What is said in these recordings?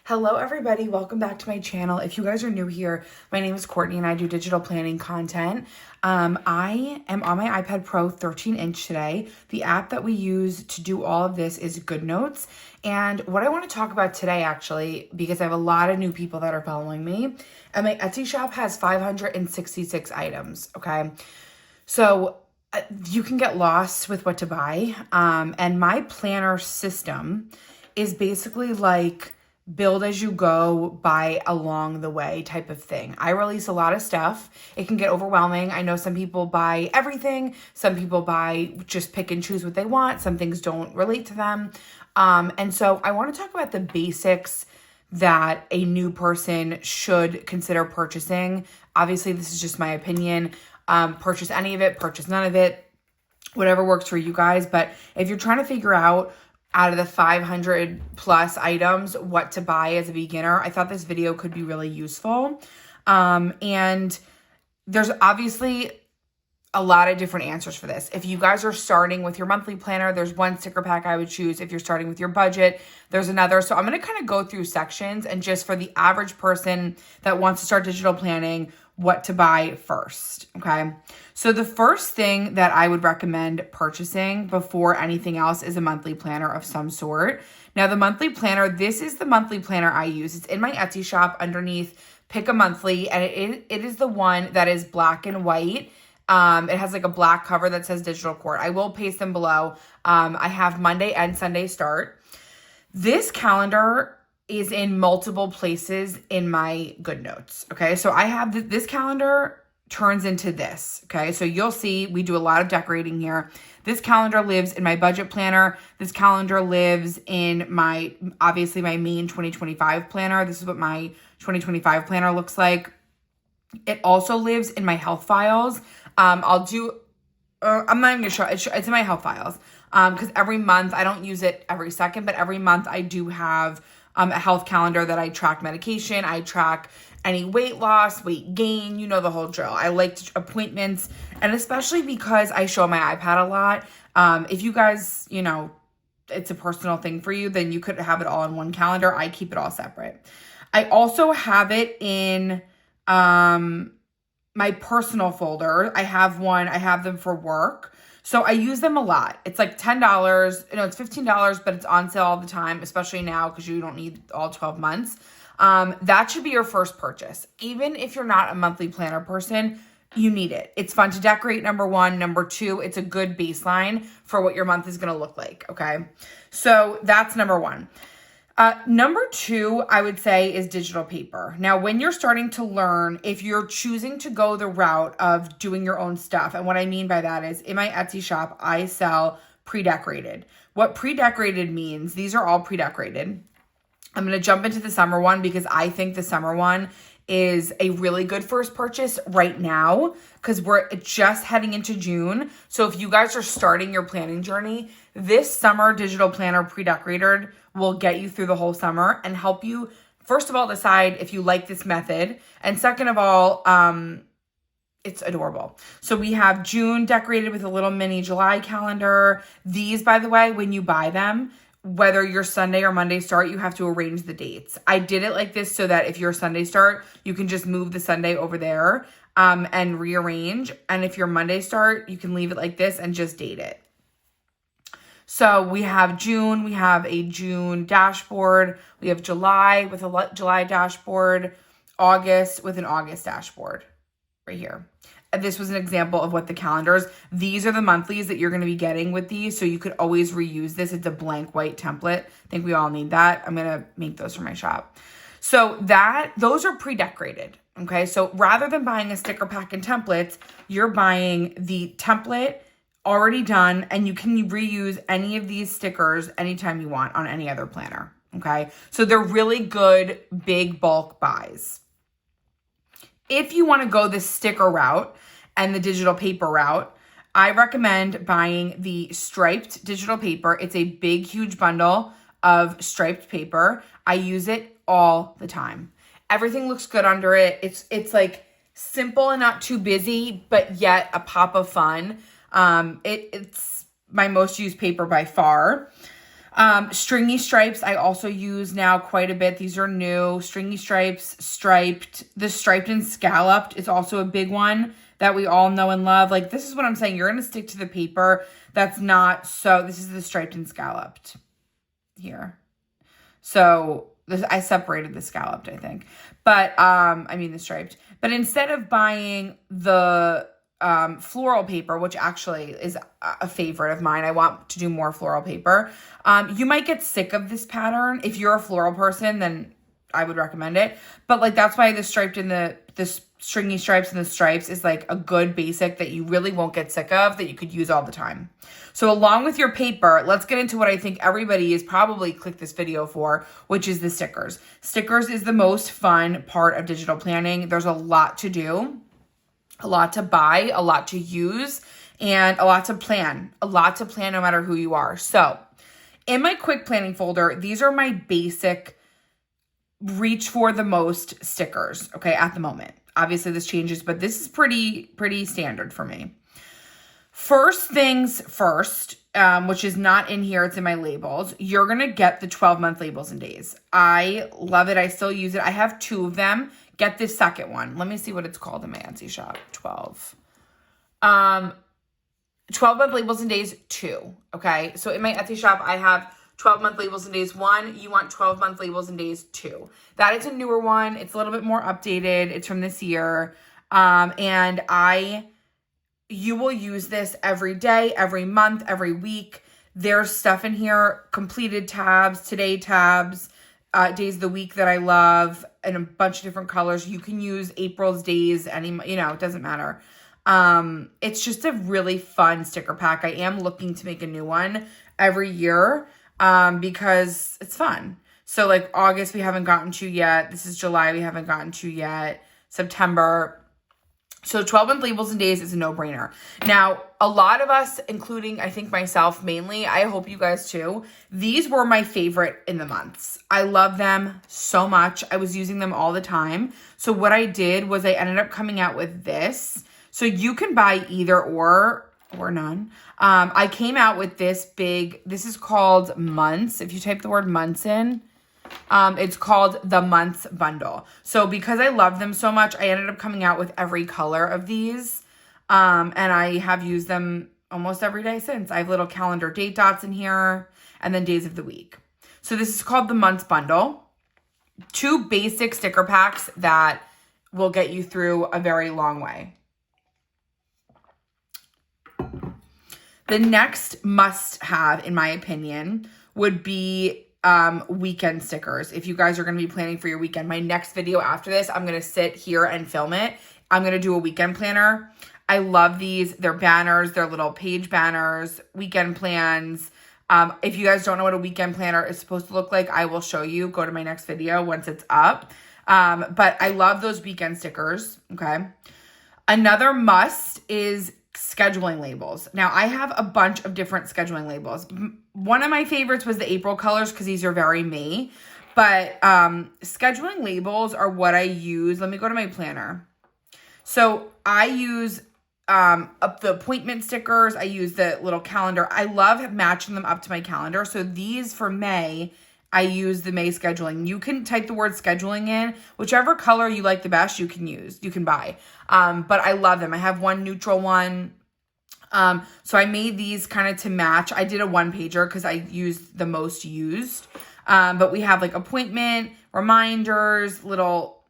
Hello everybody, welcome back to my channel. If you guys are new here, my name is Courtney and I do digital planning content. I am on my iPad Pro 13-inch today. The app that we use to do all of this is GoodNotes. And what I want to talk about today actually, because I have a lot of new people that are following me, and my Etsy shop has 566 items, okay? So you can get lost with what to buy. And my planner system is basically like build as you go, buy along the way type of thing. I release a lot of stuff. It can get overwhelming. I know some people buy everything. Some people buy just pick and choose what they want. Some things don't relate to them. And so I want to talk about the basics that a new person should consider purchasing. Obviously, this is just my opinion. Purchase any of it, purchase none of it, whatever works for you guys. But if you're trying to figure out of the 500 plus items, what to buy as a beginner, I thought this video could be really useful. And there's obviously a lot of different answers for this. If you guys are starting with your monthly planner, there's one sticker pack I would choose. If you're starting with your budget, there's another. So I'm going to kind of go through sections and just for the average person that wants to start digital planning, what to buy first, okay? So the first thing that I would recommend purchasing before anything else is a monthly planner of some sort. Now the monthly planner, this is the monthly planner I use. It's in my Etsy shop underneath Pick a Monthly, and it is the one that is black and white. It has like a black cover that says Digitalcourt. I will paste them below. I have Monday and Sunday start. This calendar is in multiple places in my GoodNotes, okay? So I have this calendar turns into this, okay? So you'll see we do a lot of decorating here. This calendar lives in my budget planner. This calendar lives in obviously my main 2025 planner. This is what my 2025 planner looks like. It also lives in my health files. I'm not even gonna show it. It's in my health files because every month, I don't use it every second, but every month I do have a health calendar that I track medication. I track any weight loss, weight gain, you know the whole drill. I like appointments, and especially because I show my iPad a lot. If you guys, it's a personal thing for you, then you could have it all in one calendar. I keep it all separate. I also have it in my personal folder. I have them for work. So I use them a lot. It's like $10. It's $15, but it's on sale all the time, especially now because you don't need all 12 months. That should be your first purchase. Even if you're not a monthly planner person, you need it. It's fun to decorate, number one. Number two, it's a good baseline for what your month is going to look like, okay? So that's number one. Number two, I would say, is digital paper. Now, when you're starting to learn, if you're choosing to go the route of doing your own stuff, and what I mean by that is in my Etsy shop, I sell pre-decorated. What pre-decorated means, these are all pre-decorated. I'm going to jump into the summer one because I think the summer one is a really good first purchase right now because we're just heading into June. So if you guys are starting your planning journey, this summer digital planner pre-decorated will get you through the whole summer and help you, first of all, decide if you like this method. And second of all, it's adorable. So we have June decorated with a little mini July calendar. These, by the way, when you buy them, whether you're Sunday or Monday start, you have to arrange the dates. I did it like this so that if you're Sunday start, you can just move the Sunday over there and rearrange. And if you're Monday start, you can leave it like this and just date it. So we have June, we have a June dashboard, we have July with a July dashboard, August with an August dashboard right here. And this was an example of what the calendars, these are the monthlies that you're going to be getting with these. So you could always reuse this. It's a blank white template. I think we all need that. I'm going to make those for my shop. So those are pre-decorated. Okay. So rather than buying a sticker pack and templates, you're buying the template already done, and you can reuse any of these stickers anytime you want on any other planner, okay? So they're really good big bulk buys. If you want to go the sticker route and the digital paper route, I recommend buying the striped digital paper. It's a big, huge bundle of striped paper. I use it all the time. Everything looks good under it. It's like simple and not too busy, but yet a pop of fun. It's my most used paper by far. Stringy stripes I also use now quite a bit. These are new. Stringy stripes, striped. The striped and scalloped is also a big one that we all know and love. Like, this is what I'm saying. You're going to stick to the paper that's not so... This is the striped and scalloped here. So I separated the scalloped, I think. But, I mean the striped. But instead of buying the floral paper, which actually is a favorite of mine, I want to do more floral paper. You might get sick of this pattern. If you're a floral person, then I would recommend it. But like, that's why the striped and the stringy stripes and the stripes is like a good basic that you really won't get sick of, that you could use all the time. So along with your paper, let's get into what I think everybody is probably clicked this video for, which is the stickers. Stickers is the most fun part of digital planning. There's a lot to do, a lot to buy, a lot to use, and a lot to plan. A lot to plan no matter who you are. So in my quick planning folder, these are my basic reach for the most stickers, okay, at the moment. Obviously this changes, but this is pretty standard for me. First things first, which is not in here, it's in my labels. You're going to get the 12-month labels and days. I love it. I still use it. I have 2 of them. Get this second one. Let me see what it's called in my Etsy shop. 12-month labels and days 2. Okay. So in my Etsy shop, I have 12-month labels and days 1. You want 12-month labels and days 2. That is a newer one. It's a little bit more updated. It's from this year. And you will use this every day, every month, every week. There's stuff in here, completed tabs, today tabs, days of the week that I love, and a bunch of different colors. You can use April's days, it doesn't matter. It's just a really fun sticker pack. I am looking to make a new one every year because it's fun. So like August, we haven't gotten to yet. This is July, we haven't gotten to yet. September. So 12-month labels and days is a no-brainer. Now, a lot of us, including I think myself mainly, I hope you guys too, these were my favorite in the months. I love them so much. I was using them all the time. So what I did was I ended up coming out with this. So you can buy either or none. I came out with this is called months. If you type the word months in, it's called the months bundle. So because I love them so much, I ended up coming out with every color of these. And I have used them almost every day since. I have little calendar date dots in here and then days of the week. So this is called the months bundle. 2 basic sticker packs that will get you through a very long way. The next must have, in my opinion, would be weekend stickers. If you guys are going to be planning for your weekend, my next video after this, I'm going to sit here and film it. I'm going to do a weekend planner. I love these. They're banners. They're little page banners, weekend plans. If you guys don't know what a weekend planner is supposed to look like, I will show you. Go to my next video once it's up. But I love those weekend stickers. Okay. Another must is scheduling labels. Now, I have a bunch of different scheduling labels. One of my favorites was the April colors because these are very me. But scheduling labels are what I use. Let me go to my planner. So I use the appointment stickers. I use the little calendar. I love matching them up to my calendar. So these for May, I use the May scheduling. You can type the word scheduling in. Whichever color you like the best, you can use. You can buy. But I love them. I have one neutral one. So I made these kind of to match. I did a 1-pager because I used the most used. But we have like appointment, reminders, little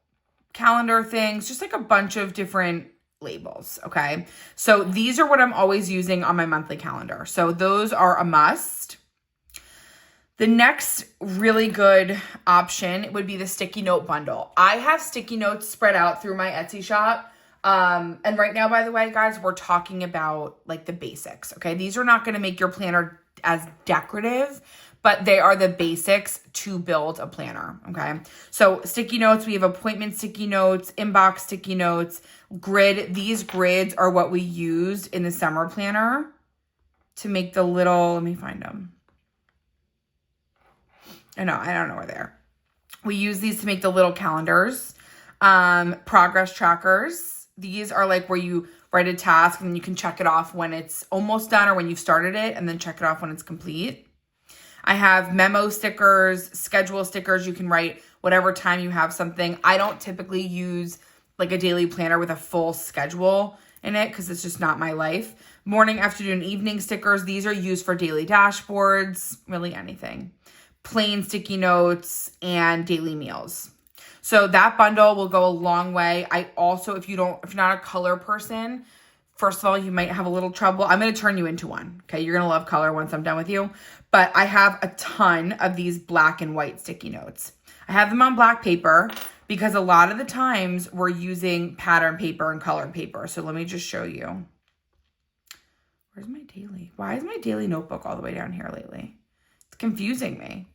calendar things, just like a bunch of different labels. Okay. So these are what I'm always using on my monthly calendar. So those are a must. The next really good option would be the sticky note bundle. I have sticky notes spread out through my Etsy shop. And right now, by the way, guys, we're talking about like the basics. Okay. These are not going to make your planner as decorative, but they are the basics to build a planner. Okay. So sticky notes, we have appointment sticky notes, inbox sticky notes, grid. These grids are what we used in the summer planner to make the little, let me find them. I don't know where they are. We use these to make the little calendars, progress trackers. These are like where you write a task and you can check it off when it's almost done or when you've started it and then check it off when it's complete. I have memo stickers, schedule stickers. You can write whatever time you have something. I don't typically use like a daily planner with a full schedule in it because it's just not my life. Morning, afternoon, evening stickers. These are used for daily dashboards, really anything. Plain sticky notes and daily meals. So that bundle will go a long way. I also, if you're not a color person, first of all, you might have a little trouble. I'm going to turn you into one. Okay. You're going to love color once I'm done with you. But I have a ton of these black and white sticky notes. I have them on black paper because a lot of the times we're using pattern paper and colored paper. So let me just show you. Where's my daily? Why is my daily notebook all the way down here lately? It's confusing me.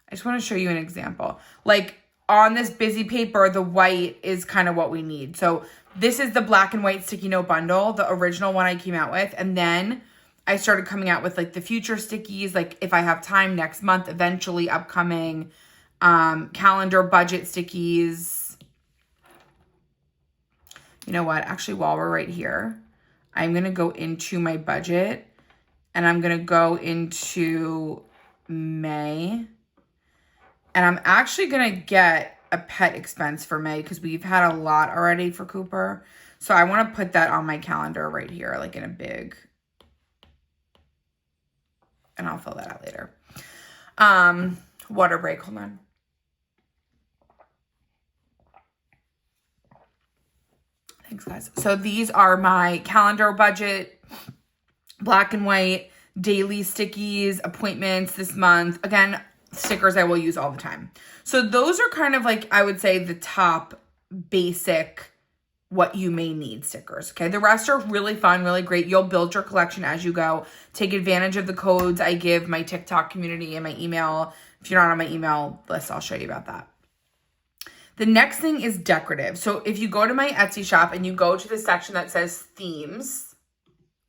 I just want to show you an example. Like on this busy paper, the white is kind of what we need. So this is the black and white sticky note bundle, the original one I came out with. And then I started coming out with like the future stickies, like if I have time next month, eventually upcoming calendar budget stickies. You know what? Actually, while we're right here, I'm going to go into my budget and I'm going to go into May. And I'm actually going to get a pet expense for May because we've had a lot already for Cooper. So I want to put that on my calendar right here, like in a big, and I'll fill that out later. Water break, hold on. Thanks, guys. So these are my calendar budget, black and white, daily stickies, appointments this month. Again, stickers I will use all the time. So those are kind of like, I would say, the top basic what you may need stickers. Okay. The rest are really fun, really great. You'll build your collection as you go. Take advantage of the codes I give my TikTok community and my email. If you're not on my email list, I'll show you about that. The next thing is decorative. So if you go to my Etsy shop and you go to the section that says themes,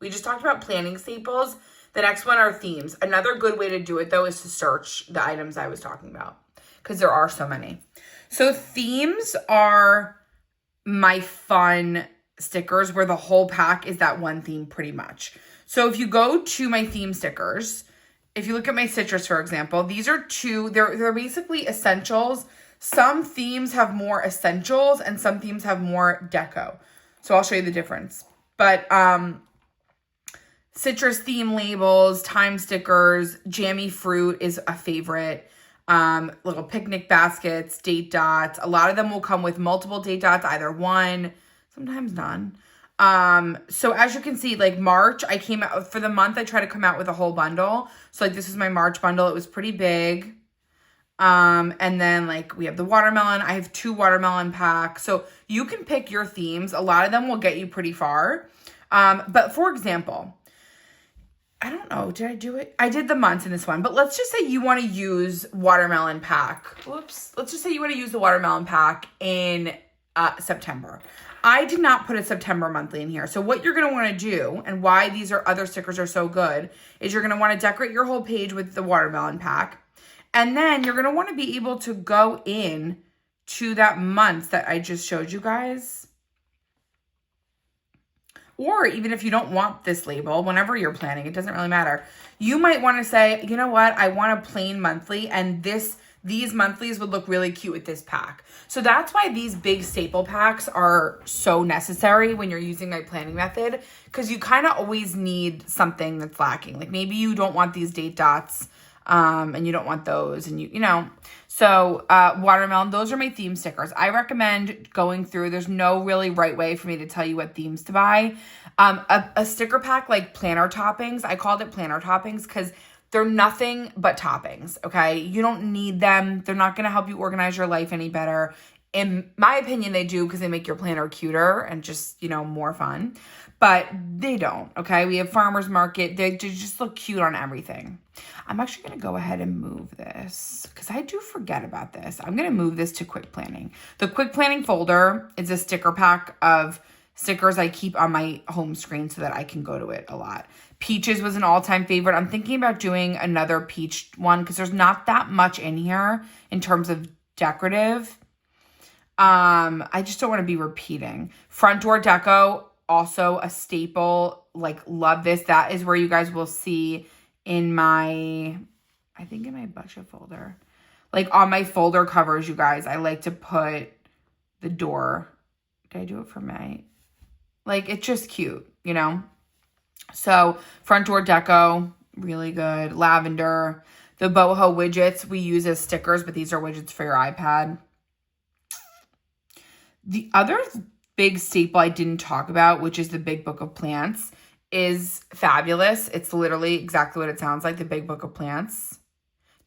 we just talked about planning staples. The next one are themes. Another good way to do it, though, is to search the items I was talking about because there are so many. So themes are my fun stickers where the whole pack is that one theme pretty much. So if you go to my theme stickers, if you look at my citrus, for example, these are they're basically essentials. Some themes have more essentials and some themes have more deco. So I'll show you the difference. But citrus theme labels, time stickers, jammy fruit is a favorite. Little picnic baskets, date dots. A lot of them will come with multiple date dots, either one, sometimes none. So as you can see, like March, I came out for the month, I try to come out with a whole bundle. So like this is my March bundle. It was pretty big. And then like we have the watermelon. I have 2 watermelon packs. So you can pick your themes. A lot of them will get you pretty far. But for example, I don't know, did I do it? I did the months in this one, but let's just say you want to use watermelon pack. Whoops. Let's just say you want to use the watermelon pack in September. I did not put a September monthly in here. So what you're going to want to do, and why these other stickers are so good, is you're going to want to decorate your whole page with the watermelon pack. And then you're going to want to be able to go in to that month that I just showed you guys. Or even if you don't want this label, whenever you're planning, it doesn't really matter. You might want to say, you know what, I want a plain monthly, and these monthlies would look really cute with this pack. So that's why these big staple packs are so necessary when you're using my planning method, because you kind of always need something that's lacking. Like maybe you don't want these date dots, and you don't want those, and you know. So watermelon, those are my theme stickers. I recommend going through. There's no really right way for me to tell you what themes to buy. A sticker pack like planner toppings, I called it planner toppings because they're nothing but toppings, okay? You don't need them. They're not going to help you organize your life any better. In my opinion, they do because they make your planner cuter and just, you know, more fun. But they don't, okay? We have farmer's market. They just look cute on everything. I'm actually going to go ahead and move this because I do forget about this. I'm going to move this to quick planning. The quick planning folder is a sticker pack of stickers I keep on my home screen so that I can go to it a lot. Peaches was an all-time favorite. I'm thinking about doing another peach one because there's not that much in here in terms of decorative. I just don't want to be repeating. Front door deco, also a staple. Like, love this. That is where you guys will see in my, I think in my budget folder. Like on my folder covers, you guys, I like to put the door. Did I do it for May? Like, it's just cute, you know? So, front door deco, really good. Lavender. The boho widgets we use as stickers, but these are widgets for your iPad. The other big staple I didn't talk about, which is the Big Book of Plants, is fabulous. It's literally exactly what it sounds like, the Big Book of Plants.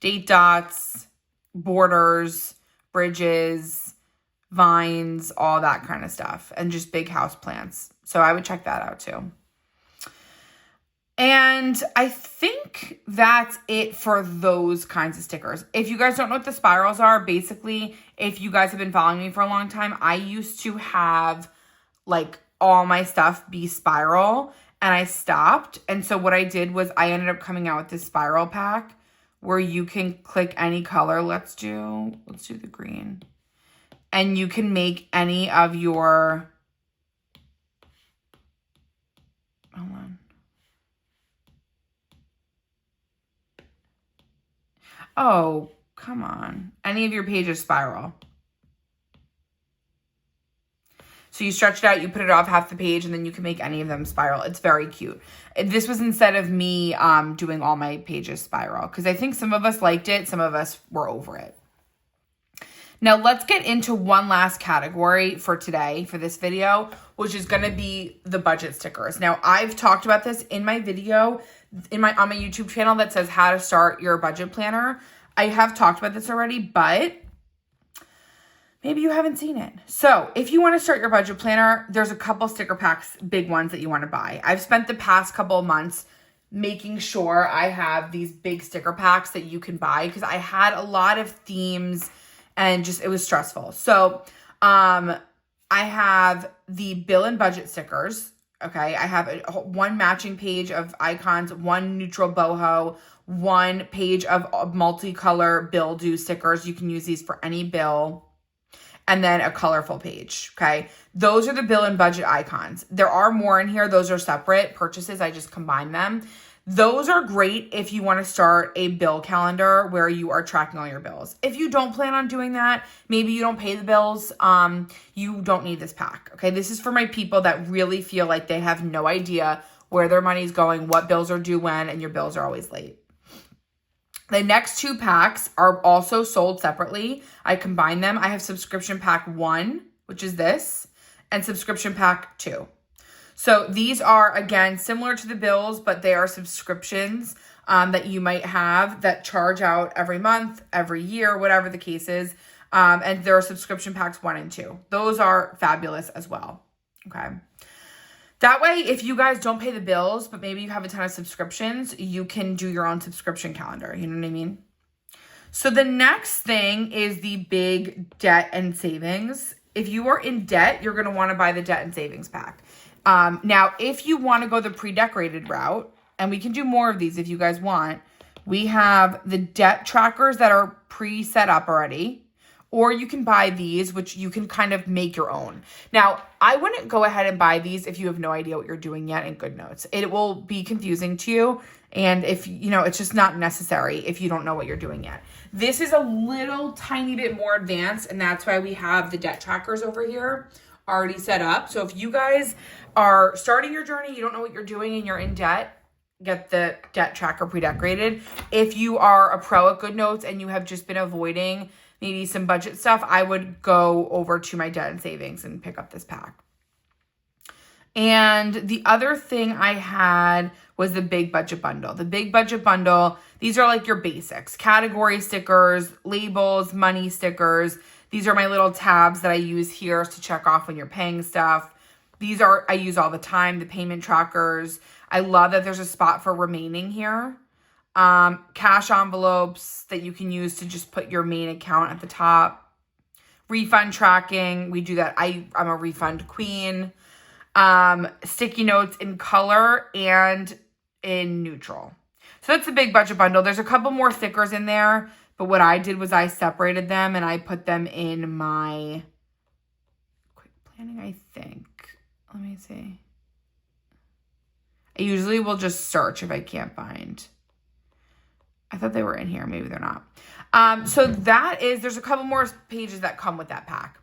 Date dots, borders, bridges, vines, all that kind of stuff, and just big house plants. So I would check that out too. And I think that's it for those kinds of stickers. If you guys don't know what the spirals are, basically, if you guys have been following me for a long time, I used to have like all my stuff be spiral, and I stopped. And so what I did was I ended up coming out with this spiral pack where you can click any color. Let's do the green. And you can make any of your, hold on. Oh, come on. Any of your pages spiral. So you stretch it out, you put it off half the page, and then you can make any of them spiral. It's very cute. This was instead of me doing all my pages spiral, because I think some of us liked it, some of us were over it. Now let's get into one last category for today, for this video, which is going to be the budget stickers. Now I've talked about this in my video, on my YouTube channel that says how to start your budget planner. I have talked about this already, but maybe you haven't seen it. So if you want to start your budget planner, there's a couple sticker packs, big ones that you want to buy. I've spent the past couple of months making sure I have these big sticker packs that you can buy, because I had a lot of themes and just, it was stressful. So I have the bill and budget stickers. Okay, I have one matching page of icons, one neutral boho, one page of multicolor bill do stickers. You can use these for any bill. And then a colorful page, okay? Those are the bill and budget icons. There are more in here. Those are separate purchases. I just combined them. Those are great if you want to start a bill calendar where you are tracking all your bills. If you don't plan on doing that, maybe you don't pay the bills, you don't need this pack, okay? This is for my people that really feel like they have no idea where their money's going, what bills are due when, and your bills are always late. The next two packs are also sold separately. I combine them. I have subscription pack 1, which is this, and subscription pack 2. So these are, again, similar to the bills, but they are subscriptions that you might have that charge out every month, every year, whatever the case is. And there are subscription packs 1 and 2. Those are fabulous as well, okay? That way, if you guys don't pay the bills, but maybe you have a ton of subscriptions, you can do your own subscription calendar. You know what I mean? So the next thing is the big debt and savings. If you are in debt, you're going to want to buy the debt and savings pack. Now, if you want to go the pre-decorated route, and we can do more of these if you guys want, we have the debt trackers that are pre-set up already. Or you can buy these, which you can kind of make your own. Now, I wouldn't go ahead and buy these if you have no idea what you're doing yet in GoodNotes. It will be confusing to you. And if, you know, it's just not necessary if you don't know what you're doing yet. This is a little tiny bit more advanced, and that's why we have the debt trackers over here already set up. So if you guys are starting your journey, you don't know what you're doing, and you're in debt, get the debt tracker pre-decorated. If you are a pro at GoodNotes and you have just been avoiding maybe some budget stuff, I would go over to my debt and savings and pick up this pack. And the other thing I had was the big budget bundle. The big budget bundle, these are like your basics: category stickers, labels, money stickers. These are my little tabs that I use here to check off when you're paying stuff. These are, I use all the time, the payment trackers. I love that there's a spot for remaining here. Cash envelopes that you can use to just put your main account at the top. Refund tracking, we do that. I'm a refund queen. Sticky notes in color and in neutral. So that's the big budget bundle. There's a couple more stickers in there, but what I did was I separated them and I put them in my quick planning, I think. Let me see. I usually will just search if I can't find. I thought they were in here. Maybe they're not. So there's a couple more pages that come with that pack.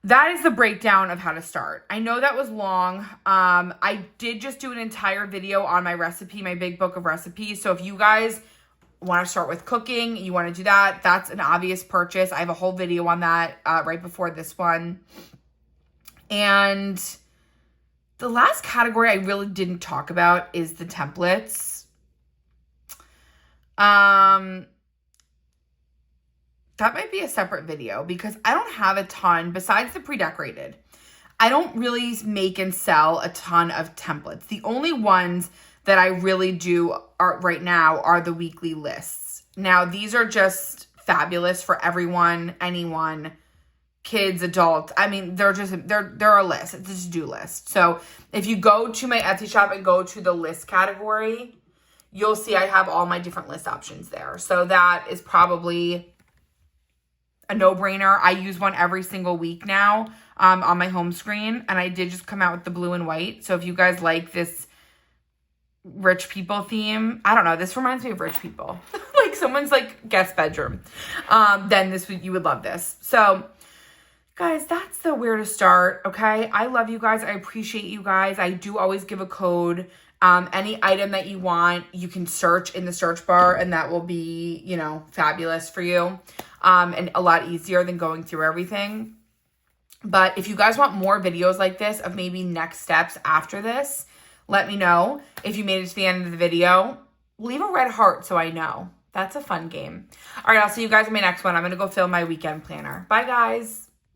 That is the breakdown of how to start. I know that was long. I did just do an entire video on my recipe, my big book of recipes. So if you guys want to start with cooking, you want to do that, that's an obvious purchase. I have a whole video on that right before this one. And the last category I really didn't talk about is the templates. That might be a separate video because I don't have a ton besides the pre-decorated. I don't really make and sell a ton of templates. The only ones that I really do right now are the weekly lists. Now, these are just fabulous for everyone, anyone, kids, adults. I mean, they're a list. It's a to-do list. So if you go to my Etsy shop and go to the list category, you'll see I have all my different list options there. So that is probably a no-brainer. I use one every single week now on my home screen. And I did just come out with the blue and white. So if you guys like this rich people theme, I don't know, this reminds me of rich people. Like someone's like guest bedroom. Then this week you would love this. So guys, that's the where to start, okay? I love you guys. I appreciate you guys. I do always give a code. Any item that you want, you can search in the search bar and that will be, you know, fabulous for you. And a lot easier than going through everything. But if you guys want more videos like this of maybe next steps after this, let me know. If you made it to the end of the video, leave a red heart so I know. That's a fun game. All right, I'll see you guys in my next one. I'm going to go film my weekend planner. Bye, guys.